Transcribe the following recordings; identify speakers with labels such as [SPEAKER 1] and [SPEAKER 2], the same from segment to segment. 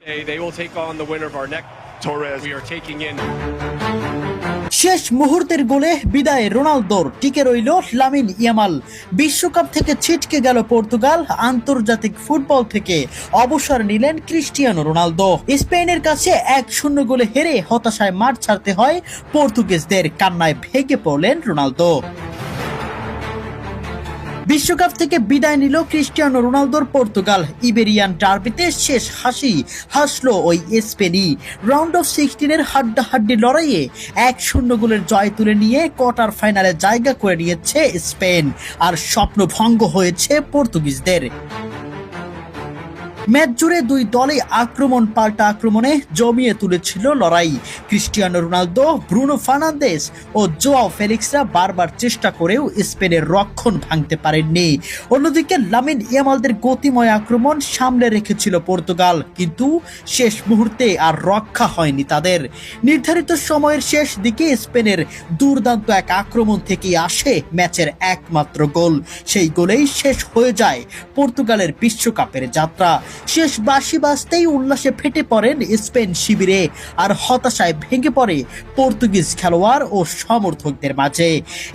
[SPEAKER 1] They will take on the winner of our next.
[SPEAKER 2] Torres.
[SPEAKER 1] We are taking in.
[SPEAKER 3] শেষ মুহূর্তের গোলে বিদায় রোনালদোর, টিকে রইল লামিন ইয়ামাল। বিশ্বকাপ থেকে ছিটকে গেল পর্তুগাল, আন্তর্জাতিক ফুটবল থেকে অবসর নিলেন ক্রিস্টিয়ানো রোনালদো। স্পেনের কাছে 1-0 গোলে হেরে হতাশায় মাঠ ছাড়তে হয় পর্তুগিজদের, কান্নায় ভেঙে পড়লেন রোনালদো। বিশ্বকাপ থেকে বিদায় নিল ক্রিস্টিয়ানো রোনালদোর পর্তুগাল। ইবেরিয়ান ডার্বিতে শেষ হাসি হাসলো ওই স্পেনই। রাউন্ড অফ 16-এর হাড্ডাহাড্ডি লড়াইয়ে 1-0 গোলের জয় তুলে নিয়ে কোয়ার্টার ফাইনালে জায়গা করে নিয়েছে স্পেন, আর স্বপ্ন ভঙ্গ হয়েছে পর্তুগিজদের। ম্যাচ জুড়ে দুই দলে আক্রমণ পাল্টা আক্রমণে জমিয়ে তুলেছিল লড়াই। ক্রিস্টিয়ানো রোনালদো, ব্রুনো ফার্নান্দেজ ও জোয়াও ফেলিক্সরা বারবার চেষ্টা করেও স্পেনের রক্ষণ ভাঙতে পারেননি। অন্যদিকে লামিন ইয়ামালদের গতিময় আক্রমণ সামলে রেখেছিল পর্তুগাল, কিন্তু শেষ মুহূর্তে আর রক্ষা হয়নি তাদের। নির্ধারিত সময়ের শেষ দিকে স্পেনের দুর্দান্ত এক আক্রমণ থেকেই আসে ম্যাচের একমাত্র গোল। সেই গোলেই শেষ হয়ে যায় পর্তুগালের বিশ্বকাপের যাত্রা। শেষ বাঁশি বাজতেই উল্লাসে ফেটে পড়েন স্পেন শিবিরে, আর হতাশায় ভেঙে পড়ে পর্তুগিজ খেলোয়াড় ও সমর্থকদের মাঝে।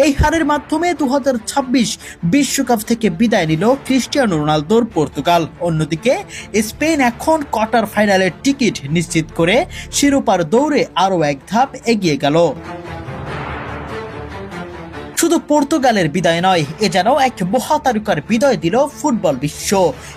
[SPEAKER 3] এই হারের মাধ্যমে 2026 বিশ্বকাপ থেকে বিদায় নিল ক্রিস্টিয়ানো রোনালদোর পর্তুগাল। অন্যদিকে স্পেন এখন কোয়ার্টার ফাইনালের টিকিট নিশ্চিত করে শিরোপার দৌড়ে আরও এক ধাপ এগিয়ে গেল। শুধু পর্তুগালের বিদায় নয়, এ যেন এক মহাতারকার বিদায় দিল ফুটবল বিশ্ব।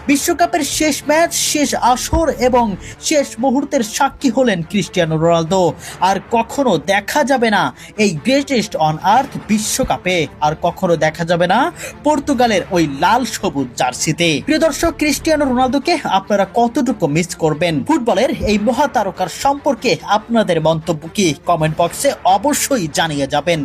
[SPEAKER 3] বিশ্বকাপের শেষ ম্যাচ, শেষ আসর এবং শেষ মুহূর্তের সাক্ষী হলেন ক্রিস্টিয়ানো রোনালদো। আর কখনো দেখা যাবে না এই গ্রেটেস্ট অন আর্থ বিশ্বকাপে, আর কখনো দেখা যাবে না পর্তুগালের ওই লাল সবুজ জার্সিতে। প্রিয় দর্শক, ক্রিস্টিয়ানো রোনালদোকে আপনারা কতটুকু মিস করবেন? ফুটবলের এই মহাতারকার সম্পর্কে আপনাদের মন্তব্য কি? কমেন্ট বক্সে অবশ্যই জানিয়ে যাবেন।